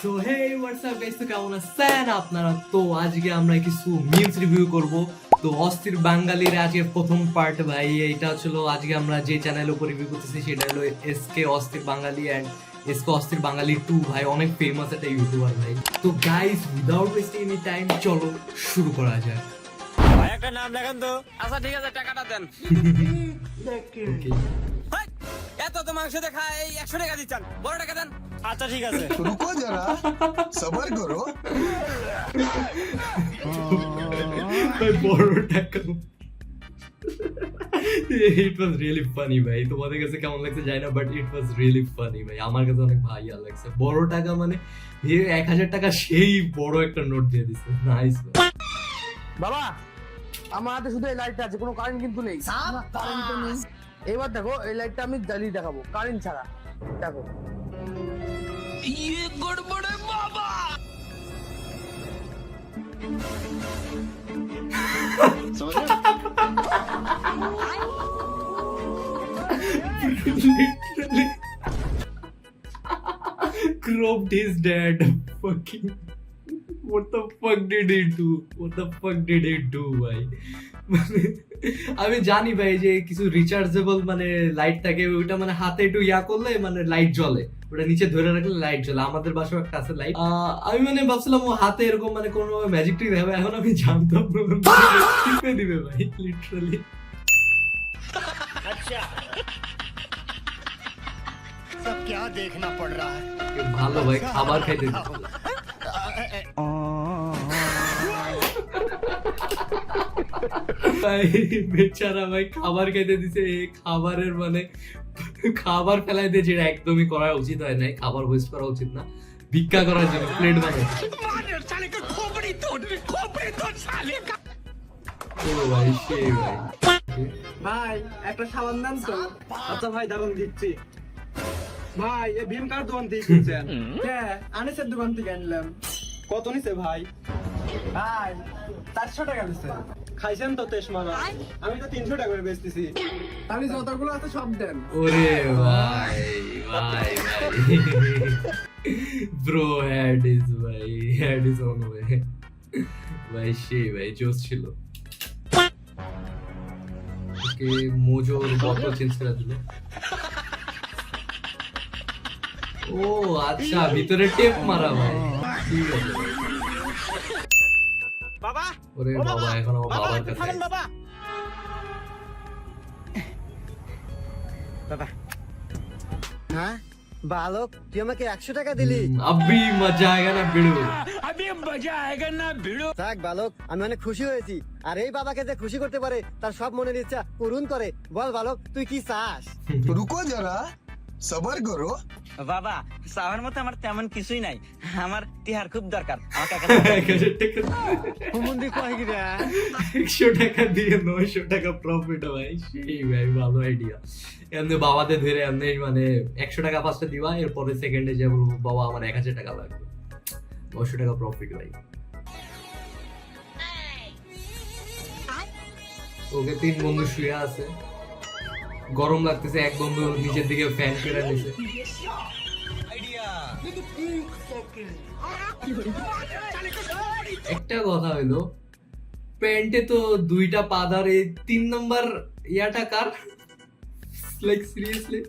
So hey WhatsApp guys, তো কেমন আছেন আপনারা? তো আজকে আমরা কিছু মিমস রিভিউ করব। তো অস্থির বাঙালির আজকে প্রথম পার্ট ভাই, এইটা ছিল আজকে আমরা যে চ্যানেলের উপর রিভিউ করতেছি সেটা হলো এসকে অস্থির বাঙালি এন্ড এসকে অস্থির বাঙালি 2 ভাই, অনেক ফেমাস একটা ইউটিউবার ভাই। তো guys without wasting any time চলো শুরু করা যাক। ভাই একটা নাম লেখেন তো। আচ্ছা ঠিক আছে, টাকাটা দেন। Okay. হাই, এত তো মাংস দেখা এই 100 টাকা দিচ্ছেন, বড় টাকা দেন। আচ্ছা ঠিক আছে। रुको जरा सबर करो। ভাই বড় টাকা, ইট ওয়াজ রিয়েলি ফানি ভাই। তোমাদের কাছে কেমন লাগছে জানি না, but it was really funny ভাই। আমার কাছে অনেক ভাইয়া লাগছে। বড় টাকা মানে 1000 টাকা সেই বড় একটা নোট দিয়ে দিছে। নাইস। বাবা, আমার হাতে শুধু এই লাইটটা আছে, কোনো কারেন্ট কিন্তু নেই। কারেন্ট তো নেই। এবার দেখো, এই লাইটটা আমি জ্বালিয়ে দেখাবো কারেন্ট ছাড়া। দেখো, Literally cropped his dad. Fucking what the fuck did he do? What the fuck did he do ভাই? মানে আমি জানি ভাই যে কিছু রিচার্জেবল মানে লাইট থাকে, ওটা মানে হাতে একটু ইয়া করলে মানে লাইট জ্বলে, ওটা নিচে ধরে রাখলে লাইট জ্বলে। আমাদের বাসায় একটা আছে লাইট। আমি মানে ভাবছিলাম ও হাতে এরকম মানে কোনো ম্যাজিক ট্রিক দেখাবে, এখন আমি জানতাম টিপে দিবে ভাই লিটারালি। আচ্ছা सब क्या देखना पड़ रहा है। ভালো ভাই, খাবার খাইতে দিচ্ছে। ভাই বেচারা ভাই খাবার খাইতে দিছে, এই খাবারের মানে খাবার ফেলাই দিয়ে, যেটা একদমই করা উচিত হয় না। খাবার ওয়েস্ট করা উচিত না, ভিক্ষা করার জন্য প্লেট মানে। ও ভাই সেই ভাই। ভাই একটা সাবান দেন তো। আচ্ছা ভাই দারুন দিচ্ছি। ভাই এই ভীম কার দোকান থেকে কিনছেন? হ্যাঁ, আনিসের দোকান থেকে আনলাম। কত নিছে ভাই? ভাই 400 টাকা দিচ্ছে। খাইছেন তো তেজ মারা, আমি তো 300 টাকা করে বেচতেছি। তাহলে যতগুলো আছে সব দেন। ওরে ভাই ভাই ভাই, bro had is on way ভাই। সেই ভাই জোস ছিল। ওকে মোজোর বটল চেঞ্জ করে দিল। ও আচ্ছা, ভিতরে টেপ মারা ভাই। ঠিক আছে। বাবা, ওরে বাবা, এখন আমার বাবার কাছে থামেন বাবা। বাবা হ্যাঁ বালক, তুই আমাকে 100 টাকা দিলি। আব্বি মজা আয়েগা না ভিড়ু। আবে মজা আয়েগা না ভিড়ো। থাক বালক, আমি অনেক খুশি হয়েছি। আর এই বাবাকে যে খুশি করতে পারে, তার সব মনের ইচ্ছা পূরণ করে। বল বালক, তুই কি চাস? रुको जरा सबर करो। বাবা, চাওয়ার মতো আমার তেমন কিছুই নাই। আমার তিহার খুব দরকার। আমাকে 1000 টাকা, হুমুন্দি কয় গিরা? 100 টাকা দিয়ে 900 টাকা প্রফিট ভাই। সেই ভাই ভালো আইডিয়া। এমনি বাবাতে ধরে এমনি মানে 100 টাকা ফার্স্টে দিবা, এরপরে সেকেন্ডে যে বলবো বাবা আমার 1000 টাকা লাগবে, 900 টাকা প্রফিট ভাই। ওকে 3 বন্ধু শুয়ে আছে, গরম লাগতেছে। এক বন্ধু নিচের দিকে ফ্যান কেটে নিছে। একটা কথা হইলো, প্যান্টে তো 2টা পাদার, এই 3 নম্বর ইয়াটা কার? লাইক সিরিয়াসলি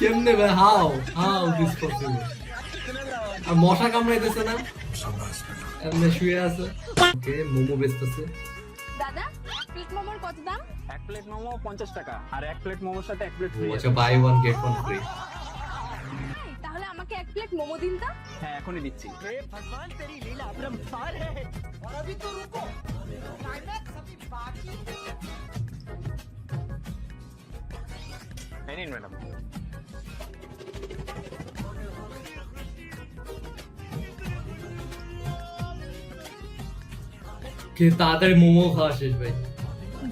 কেমনে ভাই? How this possible? আর মশা কামড়াইতেছে না, এমনি শুয়ে আছে। ওকে মোমো বেচতেছে। দাদা, পিক মোমোর কত দাম? এক প্লেট মোমো 50 টাকা, আর এক প্লেট মোমোর সাথে এক প্লেট ফ্রি। আচ্ছা, buy one get one free. তাহলে আমাকে এক প্লেট মোমো দিন তো। হ্যাঁ এখনই দিচ্ছি। এই নিন ম্যাডাম। কে তাড়াতাড়ি মোমো খাওয়া শেষ ভাই।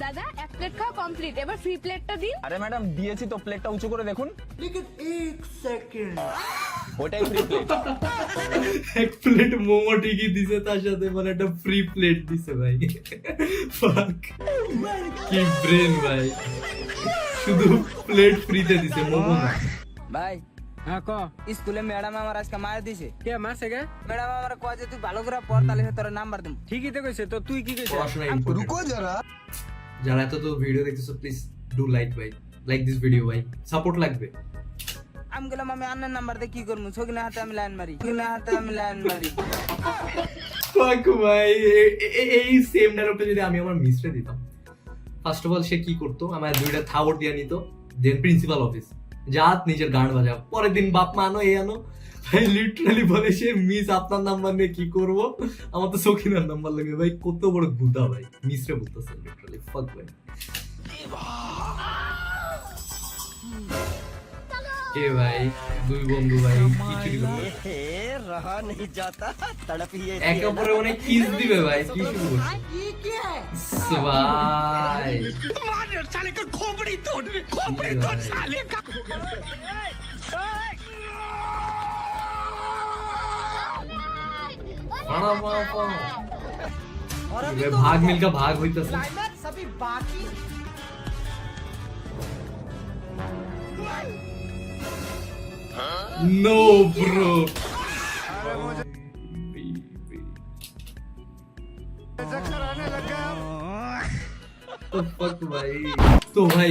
দাদা, এক প্লেট খাওয়া কমপ্লিট, এবার ফ্রি প্লেটটা দিন। আরে ম্যাডাম দিয়েছি তো, প্লেটটা উঁচু করে দেখুন। ওটাই ফ্রি প্লেট। এক প্লেট মোমো ঠিকই দিছে, তার সাথে মানে একটা ফ্রি প্লেট দিছে ভাই। Fuck. কি ব্রেন ভাই, শুধু প্লেট ফ্রিতে দিছে, মোমো না। ভাই হ্যাঁ ক স্কুলে ম্যাডাম আমার আজকে মার দিছে কে মারছে কে ম্যাডাম আমার কয় যে তুই ভালো করে পড় তাহলে তোর নাম্বার দিম ঠিকই তো কইছে তো তুই কি কইছিস পড়াশোনা important। रुको जरा যারা এত তো ভিডিও দেখতেছো প্লিজ ডু লাইক ভাই, লাইক দিস ভিডিও ভাই, সাপোর্ট লাগবে। আমি গেলাম আমি আন্নার নাম্বার দিয়ে কি করবো ছগিনা হাতে আমি লাইন মারি ছগিনা হাতে আমি লাইন মারি Fuck ভাই, এই সেম ডায়লগটা যদি আমি আমার মিসরে দিতাম, ফার্স্ট অফ অল সে কি করতো, আমার দুইটা থাবড় দিয়ে নিত, দেন প্রিন্সিপাল অফিস জাত নিজের গান বাজা, পরের দিন বাপ মা আনো এই আনো, ভাই লিটারালি বলে সে মিস আপনার নাম্বার নিয়ে কি করব, আমার তো সখিনার নাম্বার লাগে। ভাই কত বড় গুদা ভাই, মিসরে বলতেছে লিটারালি। ফাক ভাই এ ভাই দুই বন্ধু ভাই কি শুরু করবে, रहा नहीं जाता तड़प ही একে অপরে অনেক কিস দিবে ভাই, কি শুরু করছে ভাই। भाग मिलकर भाग होइताছে। नो ब्रो तो fuck ভাই। তো ভাই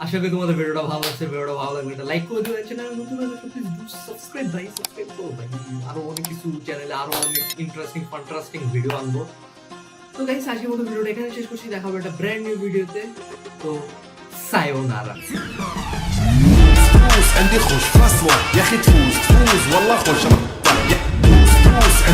আশা করি তোমাদের ভিডিওটা ভালো লাগছে, ভিডিওটা ভালো লাগলে একটা লাইক করে দিও, চ্যানেলে নতুন হলে প্লিজ ডু সাবস্ক্রাইব ভাই, সাবস্ক্রাইব করো ভাই, আরো অনেক কিছু চ্যানেলে আরো অনেক ইন্টারেস্টিং ফান্টাস্টিং ভিডিও আনবো। তো গাইস আজকের মতো ভিডিওটা এখানে শেষ করছি, দেখা হবে একটা ব্র্যান্ড নিউ ভিডিওতে। তো সায়োনারা। عندي خوش فاسوة يا اخي تفوز والله خوش